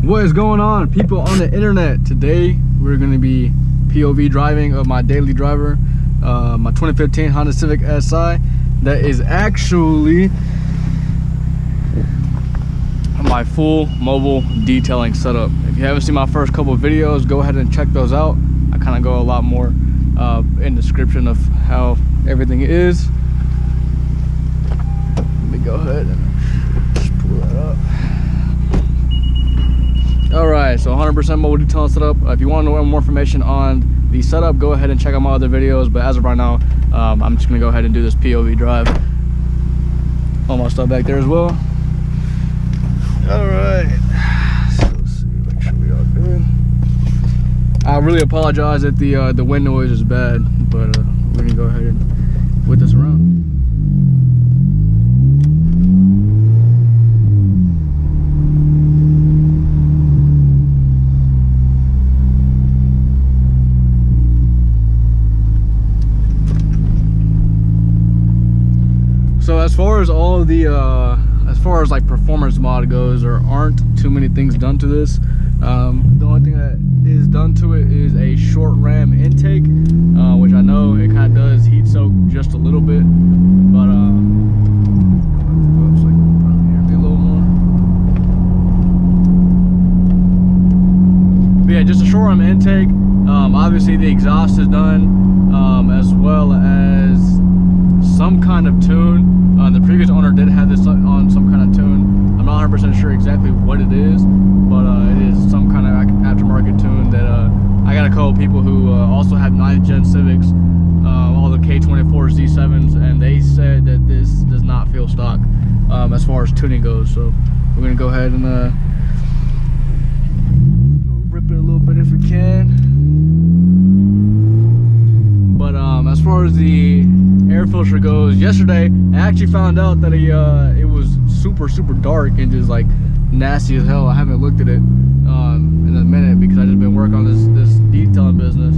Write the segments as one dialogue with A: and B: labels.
A: What is going on, people on the internet? Today we're going to be POV driving of my daily driver, my 2015 Honda Civic Si. That is actually my full mobile detailing setup. If you haven't seen my first couple of videos, go ahead and check those out. I kind of go a lot more in description of how everything is. Let me go ahead and just pull that up. Alright, so 100% mobile detailing setup. If you want to know more information on the setup, go ahead and check out my other videos. But as of right now, I'm just going to go ahead and do this POV drive. All my stuff back there as well. Alright, so let's see, make sure we are good. I really apologize that the wind noise is bad, but we're going to go ahead and whip this around. So as far as all the as far as like performance mod goes, there aren't too many things done to this. The only thing that is done to it is a short ram intake, which I know it kind of does heat soak just a little bit, but so you can probably hear me a little more. But yeah, just a short ram intake. Obviously the exhaust is done, as well as some kind of tune. The previous owner did have this on some kind of tune. I'm not 100% sure exactly what it is, but it is some kind of aftermarket tune that I got a couple people who also have 9th gen Civics, all the K24s, Z7s, and they said that this does not feel stock as far as tuning goes. So we're gonna go ahead and rip it a little bit if we can. But as far as the air filter goes, yesterday I actually found out that it was super dark and just like nasty as hell. I haven't looked at it in a minute because I just been working on this detailing business,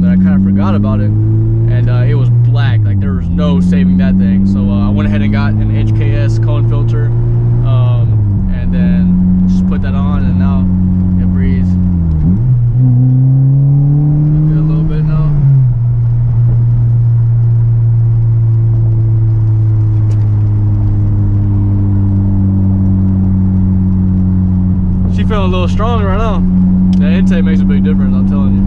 A: that I kind of forgot about it, and it was black. Like there was no saving that thing. So I went ahead and got an HKS cone filter, and then just put that on, and now it breathes a little bit now. Feeling a little stronger right now. The intake makes a big difference, I'm telling you.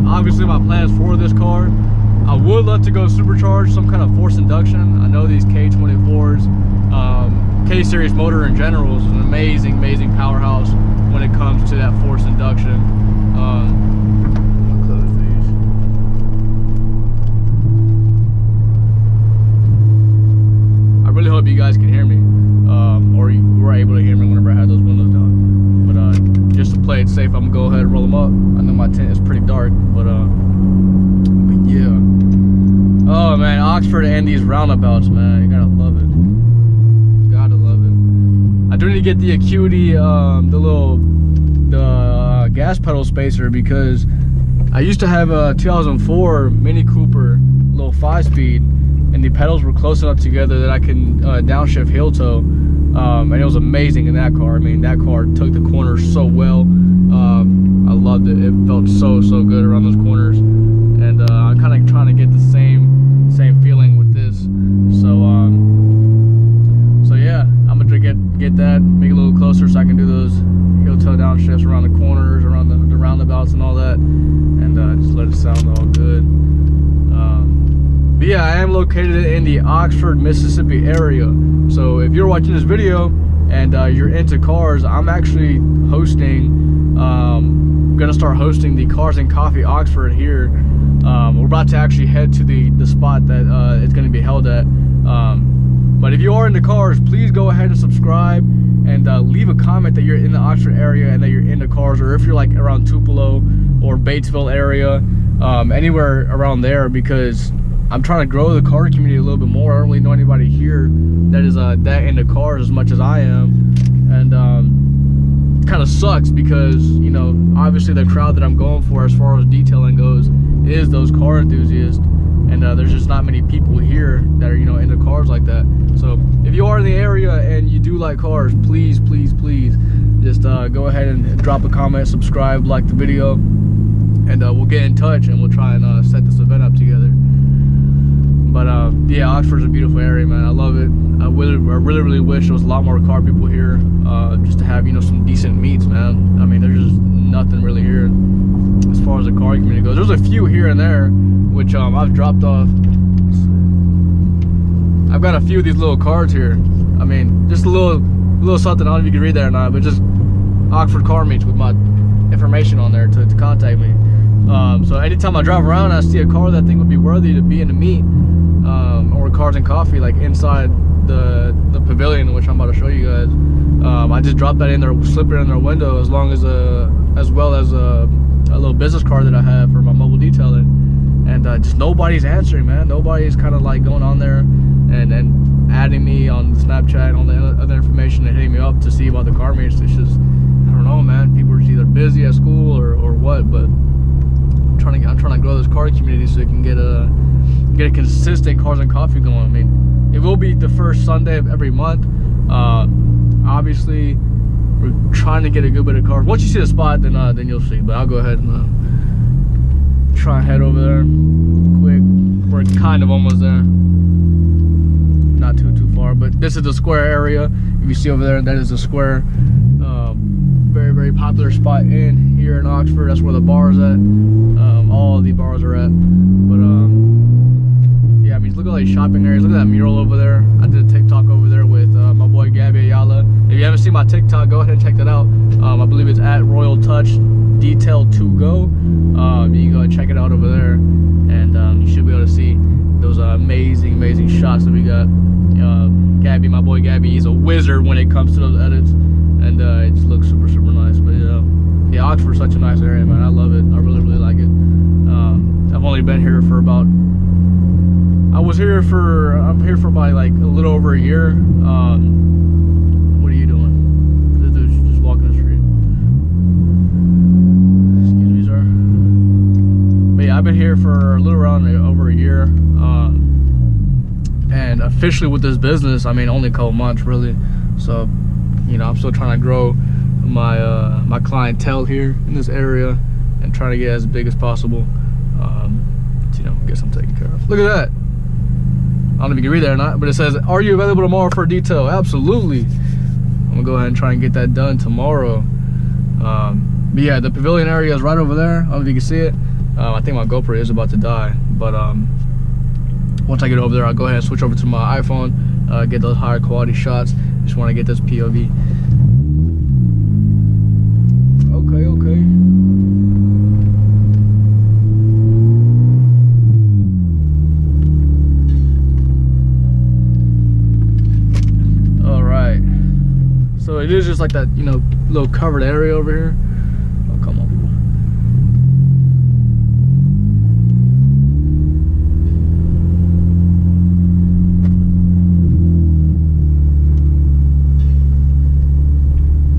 A: Obviously my plans for this car, I would love to go supercharged, some kind of forced induction. I know these K24s, K-series motor in general is an amazing powerhouse when it comes to that forced induction. I'll close these. I really hope you guys can hear me, or you were able to hear me whenever I had those windows down. Just to play it safe, I'm gonna go ahead and roll them up. I know my tent is pretty dark, but yeah. Oh man, Oxford and these roundabouts, man, you gotta love it. Gotta love it. I do need to get the Acuity, the gas pedal spacer, because I used to have a 2004 Mini Cooper, little 5-speed, and the pedals were close enough together that I can downshift heel toe. And it was amazing in that car. I mean, that car took the corners so well. I loved it. It felt so good around those corners, and I'm kind of trying to get the same feeling with this. So yeah, I'm gonna get that, make it a little closer so I can do those heel toe downshifts around the corners, around the roundabouts and all that, and just let it sound all good. But yeah, I am located in the Oxford, Mississippi area. So if you're watching this video and you're into cars, I'm actually hosting, gonna start hosting the Cars and Coffee Oxford here. We're about to actually head to the spot that it's gonna be held at. But if you are into cars, please go ahead and subscribe and leave a comment that you're in the Oxford area and that you're into cars, or if you're like around Tupelo or Batesville area, anywhere around there, because I'm trying to grow the car community a little bit more. I don't really know anybody here that is that into cars as much as I am, and it kind of sucks because, you know, obviously the crowd that I'm going for as far as detailing goes is those car enthusiasts, and there's just not many people here that are, you know, into cars like that. So if you are in the area and you do like cars, please just go ahead and drop a comment, subscribe, like the video, and we'll get in touch and we'll try and set this event up together. But yeah, Oxford's a beautiful area, man. I love it. I really wish there was a lot more car people here, just to have, you know, some decent meets, man. I mean, there's just nothing really here as far as the car community goes. There's a few here and there, which I've dropped off. I've got a few of these little cards here. I mean, just a little something. I don't know if you can read that or not, but just Oxford car meets with my information on there to contact me. So anytime I drive around and I see a car that I think would be worthy to be in the meet, or Cars and Coffee, like inside the pavilion, which I'm about to show you guys, I just drop that in there, slip it in their window, as well as a little business card that I have for my mobile detailing. And just nobody's answering, man. Nobody's kind of like going on there and adding me on Snapchat and all the other information and hitting me up to see about the car meets. It's just, I don't know, man. People are just either busy at school or what, but I'm trying to grow this car community so we can get a consistent Cars and Coffee going. I mean, it will be the first Sunday of every month. Obviously, we're trying to get a good bit of cars. Once you see the spot, then you'll see. But I'll go ahead and try and head over there quick. We're kind of almost there. Not too far, but this is the square area. If you see over there, that is the square. Very popular spot in here in Oxford. That's where the bar is at. All of the bars are at. But yeah, I mean, look at all these shopping areas. Look at that mural over there. I did a TikTok over there with my boy Gabby Ayala. If you haven't seen my TikTok, go ahead and check that out. I believe it's at Royal Touch Detail to Go. You can go and check it out over there, and you should be able to see those amazing shots that we got. Gabby, my boy Gabby, he's a wizard when it comes to those edits, and it just looks super nice. But yeah, Oxford's such a nice area, man. I love it. I really like it. I've only been here for about, I'm here for about like a little over a year. What are you doing? This dude's just walking the street. Excuse me, sir. But yeah, I've been here for a little around over a year. And officially with this business, I mean, only a couple months really. So, you know, I'm still trying to grow my my clientele here in this area and trying to get as big as possible. You know, get some taken care of. Look at that. I don't know if you can read that or not, but it says, "Are you available tomorrow for a detail?" Absolutely. I'm gonna go ahead and try and get that done tomorrow. But yeah, the pavilion area is right over there. I don't know if you can see it. I think my GoPro is about to die, but once I get over there, I'll go ahead and switch over to my iPhone, get those higher quality shots. Just want to get this POV. Okay. All right. So it is just like that, you know, little covered area over here. Oh, come on, people.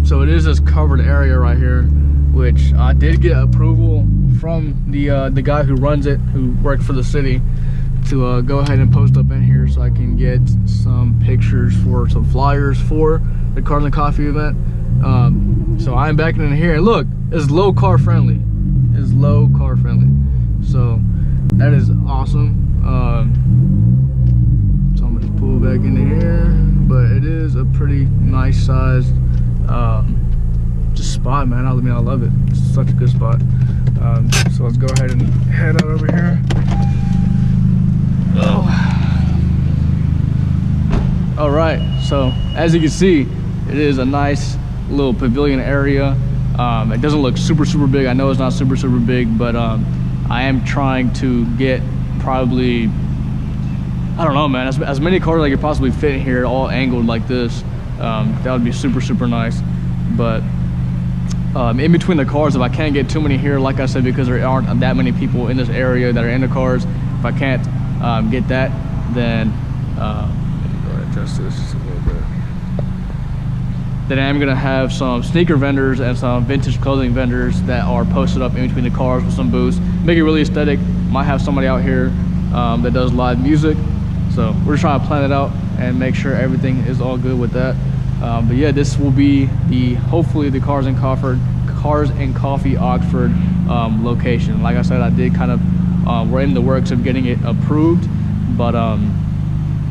A: So it is this covered area right here, which I did get approval from the guy who runs it, who worked for the city, to go ahead and post up in here so I can get some pictures for some flyers for the Cars and Coffee event. So I'm backing in here, and look, it's low car friendly. It's low car friendly. So that is awesome. So I'm gonna just pull back into here, but it is a pretty nice sized just spot, man. I mean, I love it. It's such a good spot. So let's go ahead and head out over here. Oh. All right, so as you can see, it is a nice little pavilion area. It doesn't look super big. I know it's not super big, but I am trying to get probably, I don't know, man, as many cars as I could possibly fit in here, all angled like this. That would be super nice. But in between the cars, if I can't get too many here, like I said, because there aren't that many people in this area that are in the cars, if I can't get that, then let me go ahead and adjust this just a little bit. Then I'm gonna have some sneaker vendors and some vintage clothing vendors that are posted up in between the cars with some booths, make it really aesthetic. Might have somebody out here that does live music. So we're just trying to plan it out and make sure everything is all good with that. But yeah, this will be hopefully the Cars and Coffee Oxford location. Like I said, I did kind of we're in the works of getting it approved, but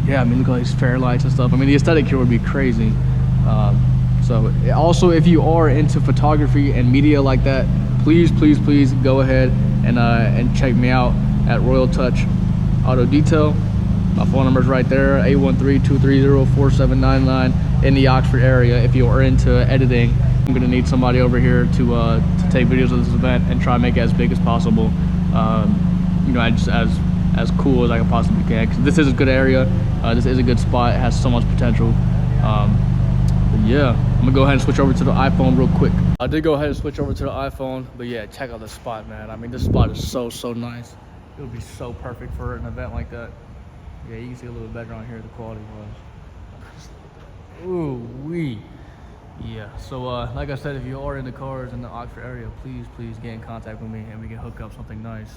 A: yeah, I mean, look at all these fair lights and stuff. I mean, the aesthetic here would be crazy. So also, if you are into photography and media like that, please go ahead and check me out at Royal Touch Auto Detail. My phone number is right there, 813-230-4799 in the Oxford area. If you are into editing, I'm gonna need somebody over here to take videos of this event and try to make it as big as possible. You know, just as cool as I can possibly can. 'Cause this is a good area. This is a good spot. It has so much potential. But yeah, I'm gonna go ahead and switch over to the iPhone real quick. I did go ahead and switch over to the iPhone, but yeah, check out this spot, man. I mean, this spot is so nice. It would be so perfect for an event like that. Yeah, you can see a little bit better on here, the quality was. Ooh wee. Yeah, so like I said, if you are in the cars in the Oxford area, please get in contact with me and we can hook up something nice,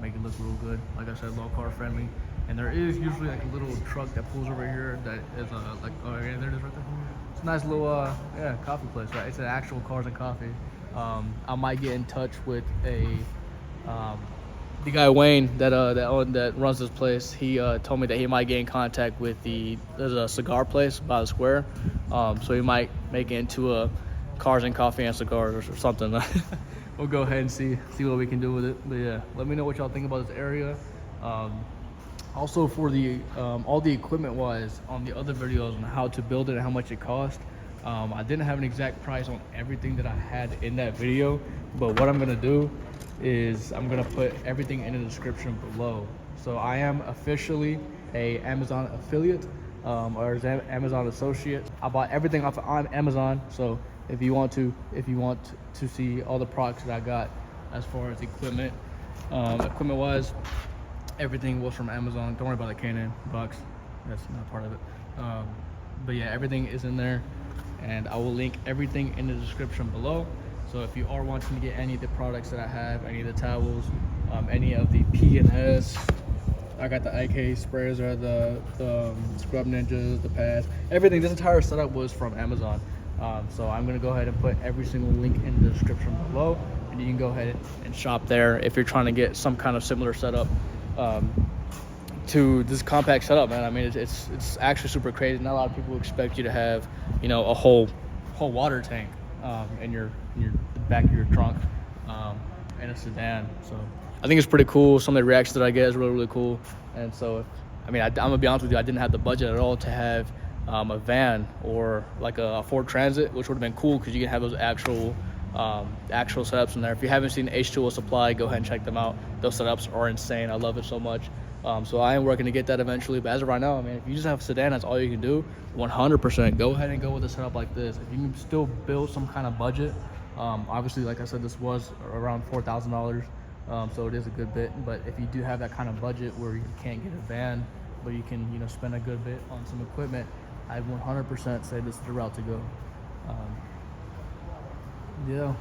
A: make it look real good. Like I said, low car friendly. And there is usually like a little truck that pulls over here that is like, oh yeah, there it is right there. It's a nice little yeah, coffee place, right? It's an actual Cars and Coffee. I might get in touch with the guy Wayne that runs this place. He told me that he might get in contact with there's a cigar place by the square, so he might make it into a Cars and Coffee and Cigars or something. We'll go ahead and see what we can do with it. But yeah, let me know what y'all think about this area. Also for the all the equipment wise on the other videos on how to build it and how much it cost, I didn't have an exact price on everything that I had in that video, but what I'm gonna do is I'm gonna put everything in the description below. So I am officially a Amazon affiliate or Amazon associate. I bought everything off of Amazon, so if you want to see all the products that I got as far as equipment wise, everything was from Amazon. Don't worry about the K&N box, that's not part of it. But yeah, everything is in there, and I will link everything in the description below. So if you are wanting to get any of the products that I have, any of the towels, any of the P&S, I got the IK sprayers, or the Scrub Ninjas, the pads, everything. This entire setup was from Amazon. So I'm gonna go ahead and put every single link in the description below, and you can go ahead and shop there if you're trying to get some kind of similar setup to this compact setup, man. I mean, it's actually super crazy. Not a lot of people expect you to have, you know, a whole water tank in the back of your trunk in a sedan. So I think it's pretty cool. Some of the reactions that I get is really cool. And so, I mean, I'm gonna be honest with you, I didn't have the budget at all to have a van or like a Ford Transit, which would have been cool because you can have those actual setups in there. If you haven't seen H2O Supply, go ahead and check them out. Those setups are insane. I love it so much. So I am working to get that eventually, but as of right now, I mean, if you just have a sedan, that's all you can do, 100% go ahead and go with a setup like this. If you can still build some kind of budget, obviously, like I said, this was around $4,000, so it is a good bit. But if you do have that kind of budget where you can't get a van, but you can, you know, spend a good bit on some equipment, I'd 100% say this is the route to go. Yeah.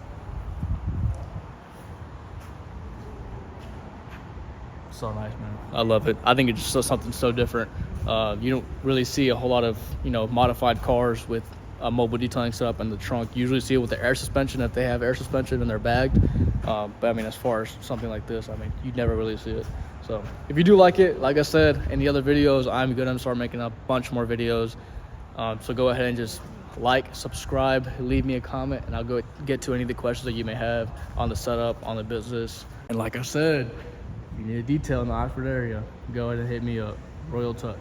A: So nice, man. I love it. I think it's just something so different. You don't really see a whole lot of, you know, modified cars with a mobile detailing setup in the trunk. You usually see it with the air suspension if they have air suspension and they're bagged. But I mean, as far as something like this, I mean, you never really see it. So if you do like it, like I said in the other videos, I'm gonna start making a bunch more videos. So go ahead and just like, subscribe, leave me a comment, and I'll go get to any of the questions that you may have on the setup, on the business. And like I said, if you need a detail in the Oxford area, go ahead and hit me up. Royal Touch.